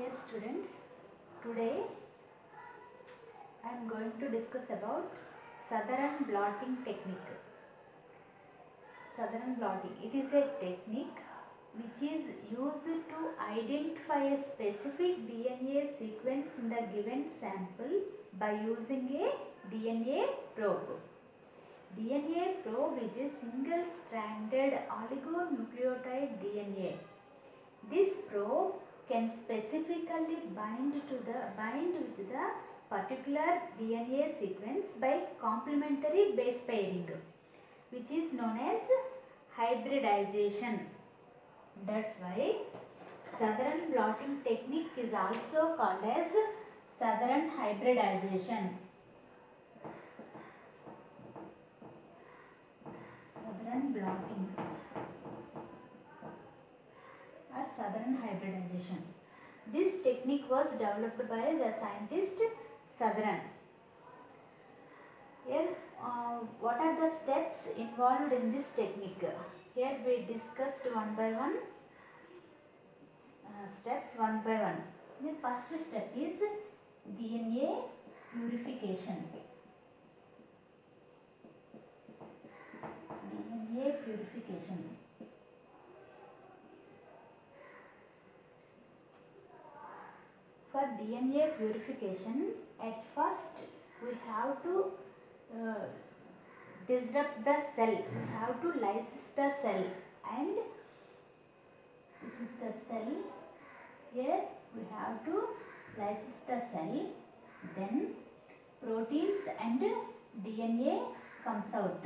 Dear students, today I am going to discuss about Southern blotting technique. Southern blotting, it is a technique which is used to identify a specific DNA sequence in the given sample by using a DNA probe. DNA probe is a single-stranded oligonucleotide DNA. This probe can specifically bind with the particular DNA sequence by complementary base pairing, which is known as hybridization. That's why Southern blotting technique is also called as Southern hybridization. Southern blotting or Southern hybridization. This technique was developed by the scientist Southern. Here, what are the steps involved in this technique? Here we discussed one by one steps one by one. The first step is DNA purification. DNA purification. For DNA purification, at first we have to disrupt the cell. We have to lyse the cell, and this is the cell. Here we have to lyse the cell. Then proteins and DNA comes out.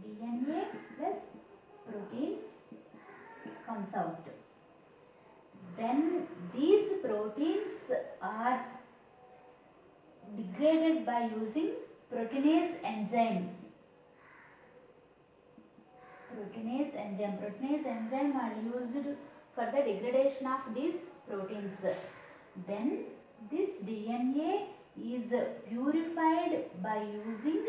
DNA plus proteins comes out. Then these proteins are degraded by using proteinase enzyme. Proteinase enzyme are used for the degradation of these proteins. Then this DNA is purified by using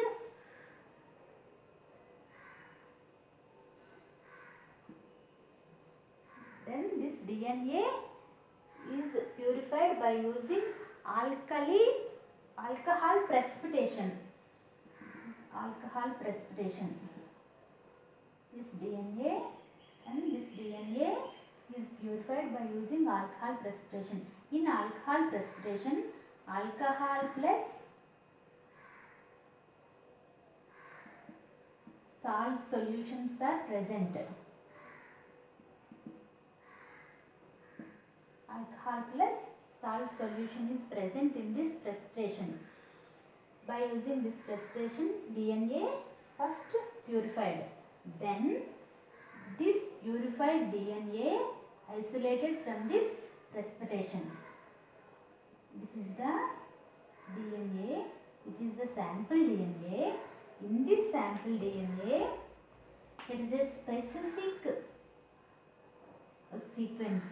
alcohol precipitation. This DNA is purified by using alcohol precipitation. In alcohol precipitation, alcohol plus salt solutions are present. Alcohol plus salt solution is present in this precipitation. By using this precipitation, DNA first purified. Then this purified DNA isolated from this precipitation. This is the DNA, which is the sample DNA. In this sample DNA, it is a specific sequence.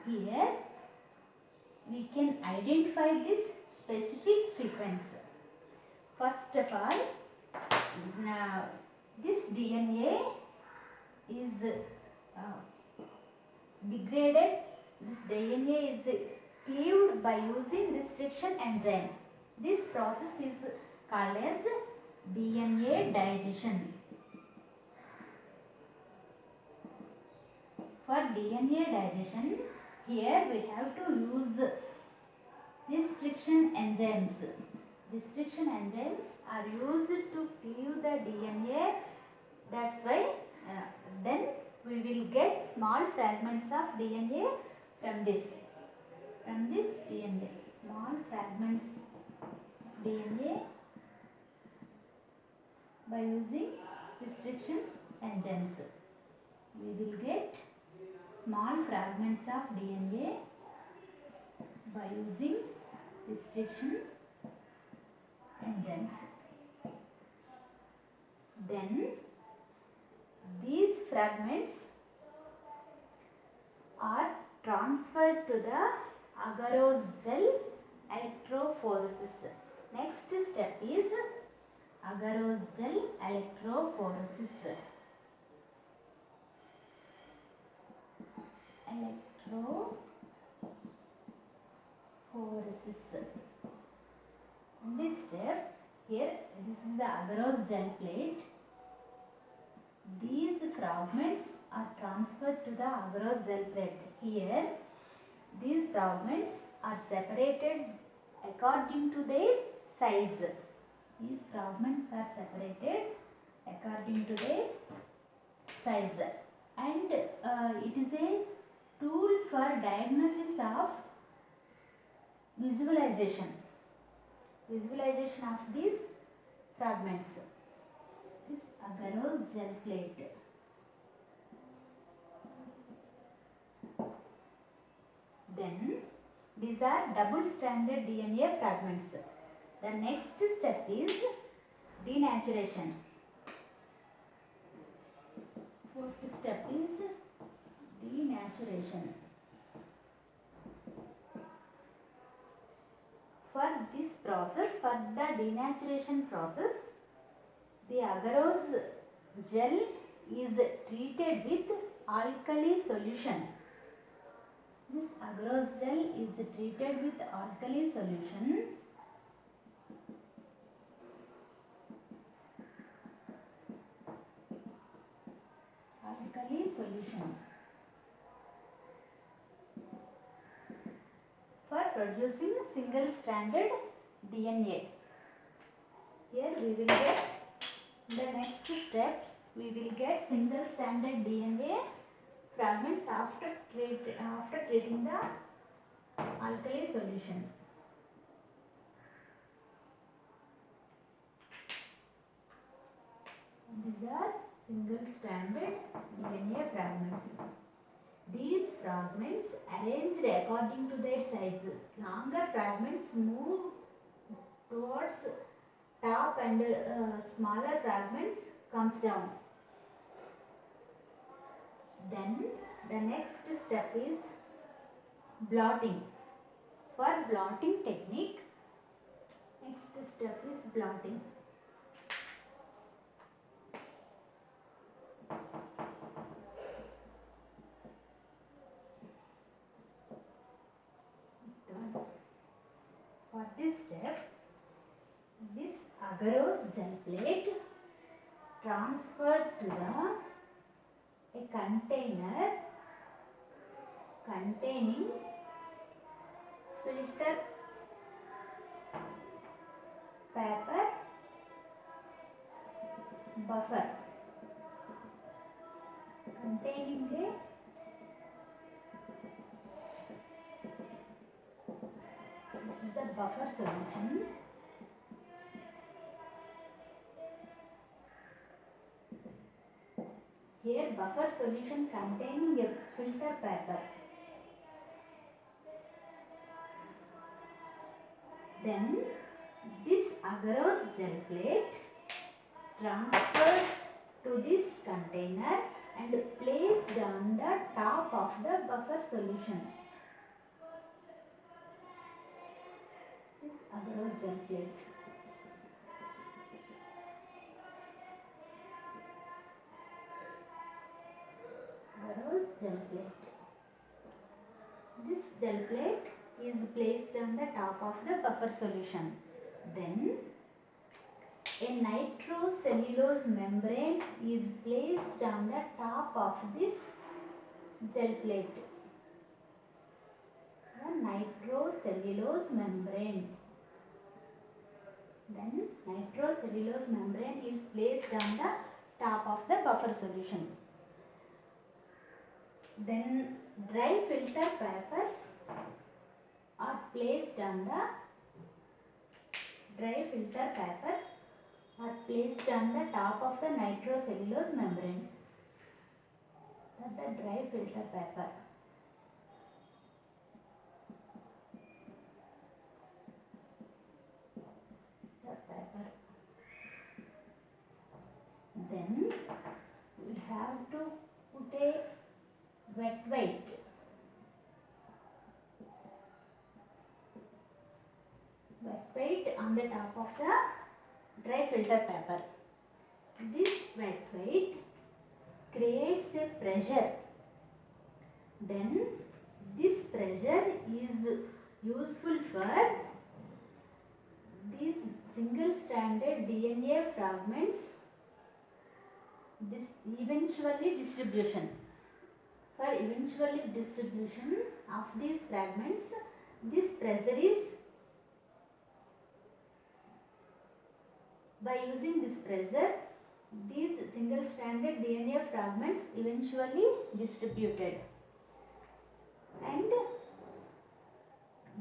Here we can identify this specific sequence. First of all, now this DNA is degraded. This DNA is cleaved by using restriction enzyme. This process is called as DNA digestion. For DNA digestion, here we have to use restriction enzymes. Restriction enzymes are used to cleave the DNA. That's why then we will get small fragments of DNA from this DNA. Small fragments of DNA by using restriction enzymes. We will get small fragments of DNA by using restriction enzymes. Then these fragments are transferred to the agarose electrophoresis. Next step is agarose electrophoresis. process. In this step, here this is the agarose gel plate. These fragments are transferred to the agarose gel plate. Here, these fragments are separated according to their size. These fragments are separated according to their size, and it is a tool for diagnosis of visualization of these fragments. This agarose gel plate. Then these are double stranded DNA fragments. The next step is denaturation. Fourth step is denaturation. For this process, for the denaturation process, the agarose gel is treated with alkali solution. This agarose gel is treated with alkali solution. Alkali solution for producing single stranded DNA. Here we will get, the next step, we will get single stranded DNA fragments after treating the alkali solution. These are single stranded DNA fragments. These fragments arranged according to their size. Longer fragments move towards top and smaller fragments comes down. Then the next step is blotting. For blotting technique, next step is blotting. For this step, this agarose gel plate transferred to a container containing filter paper buffer, containing a this is the buffer solution. Here buffer solution containing a filter paper. Then this agarose gel plate transferred to this container and placed on the top of the buffer solution. This is agarose gel plate. Agarose gel plate. This gel plate is placed on the top of the buffer solution. Then a nitrocellulose membrane is placed on the top of this gel plate. The nitrocellulose membrane. Then nitrocellulose membrane is placed on the top of the buffer solution. Then dry filter papers are placed on the top of the nitrocellulose membrane. That's the dry filter paper. Then we have to put a wet weight on the top of the dry filter paper. This wet weight creates a pressure. Then this pressure is useful for these single stranded DNA fragments eventually distribution. For eventually distribution of these fragments, this pressure is, by using this pressure, these single stranded DNA fragments eventually distributed, and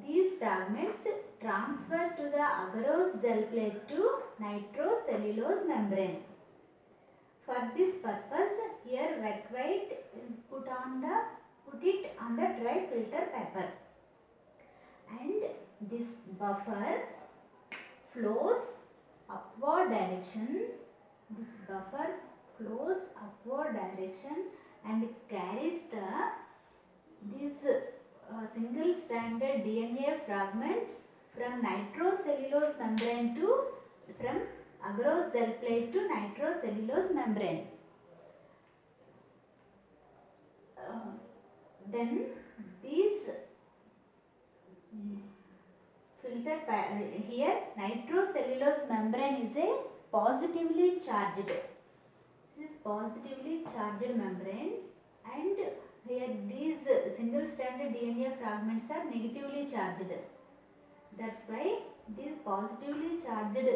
these fragments transfer to the agarose gel plate to nitrocellulose membrane. For this purpose, here wet white is put it on the dry filter paper, and this buffer flows upward direction. This buffer flows upward direction and carries these single stranded DNA fragments from nitrocellulose membrane to from agarose gel plate to nitrocellulose membrane. Then these filter here nitrocellulose membrane is a positively charged. This is positively charged membrane, and here these single stranded DNA fragments are negatively charged. That's why these positively charged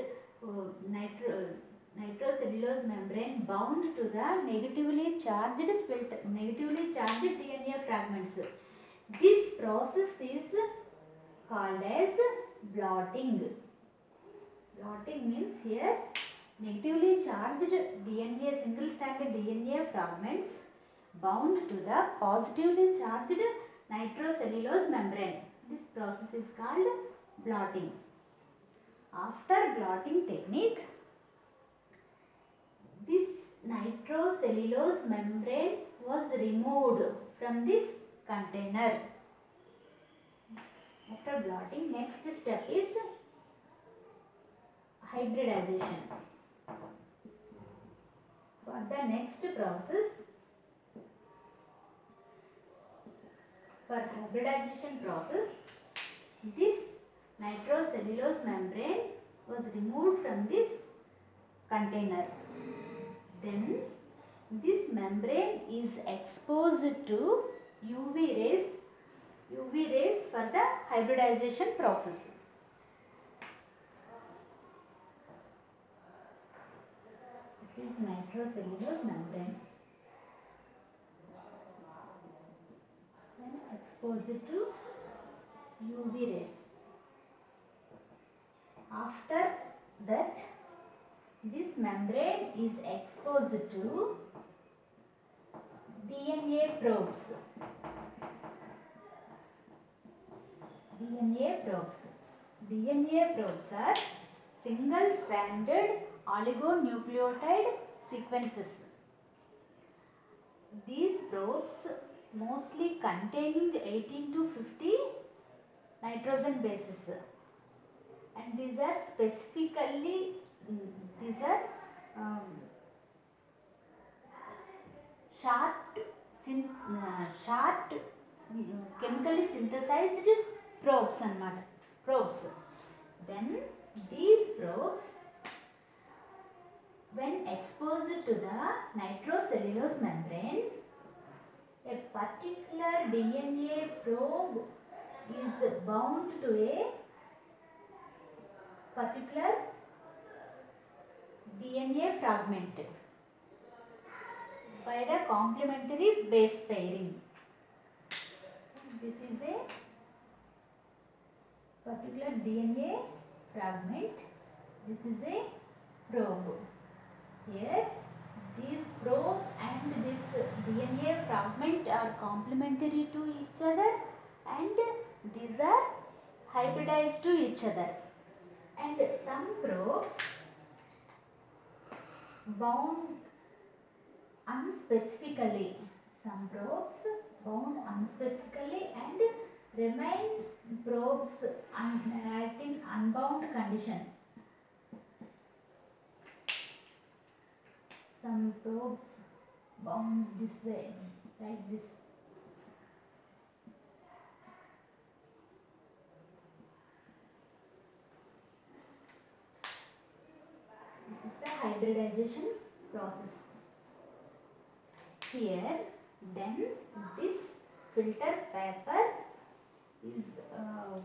nitrocellulose membrane bound to the negatively charged DNA fragments. This process is called as blotting. Blotting means here negatively charged DNA, single stranded DNA fragments bound to the positively charged nitrocellulose membrane. This process is called blotting. After blotting technique, this nitrocellulose membrane was removed from this container. After blotting, next step is hybridization. For the next process, for hybridization process, this nitrocellulose membrane was removed from this container. Then this membrane is exposed to UV rays for the hybridization process. This is nitrocellulose membrane. Then exposed to UV rays. After that, this membrane is exposed to DNA probes. DNA probes are single-stranded oligonucleotide sequences. These probes mostly containing 18 to 50 nitrogen bases, and these are specifically short chemically synthesized probes. Then these probes, when exposed to the nitrocellulose membrane, a particular DNA probe is bound to a particular DNA fragment by the complementary base pairing. This is a particular DNA fragment. This is a probe. Here, these probe and this DNA fragment are complementary to each other, and these are hybridized to each other. And some probes bound unspecifically. Some probes bound unspecifically and remain probes act in unbound condition. Some probes bound this way, like this. hybridization process. Here then this filter paper is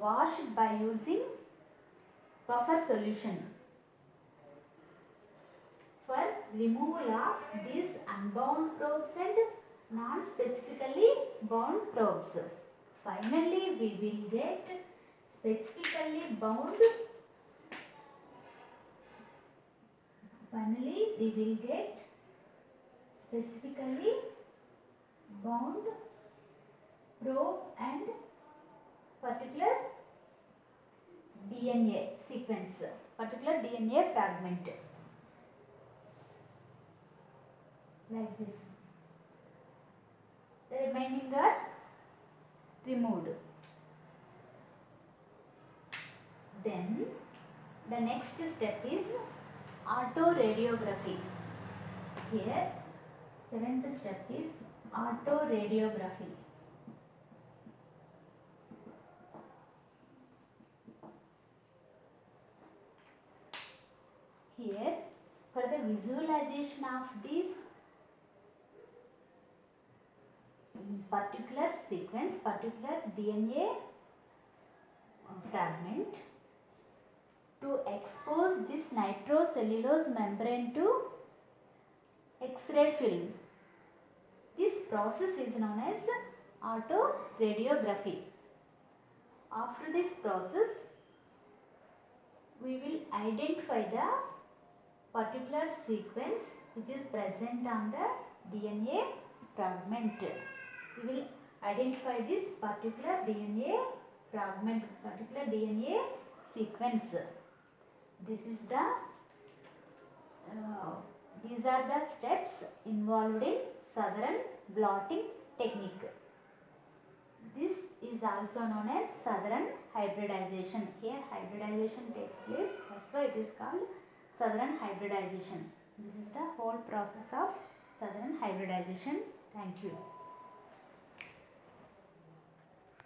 washed by using buffer solution for removal of these unbound probes and non-specifically bound probes. Finally, we will get specifically bound. Finally, we will get specifically bound probe and particular DNA sequence, particular DNA fragment, like this. The remaining are removed. Then the next step is autoradiography. Here, seventh step is autoradiography. Here, for the visualization of this particular sequence, particular DNA fragment, to expose this nitrocellulose membrane to X-ray film. This process is known as autoradiography. After this process, we will identify the particular sequence which is present on the DNA fragment. We will identify this particular DNA fragment, particular DNA sequence. This is the these are the steps involved in Southern blotting technique. This is also known as Southern hybridization. Here hybridization takes place, that's why it is called Southern hybridization. This is the whole process of Southern hybridization. Thank you.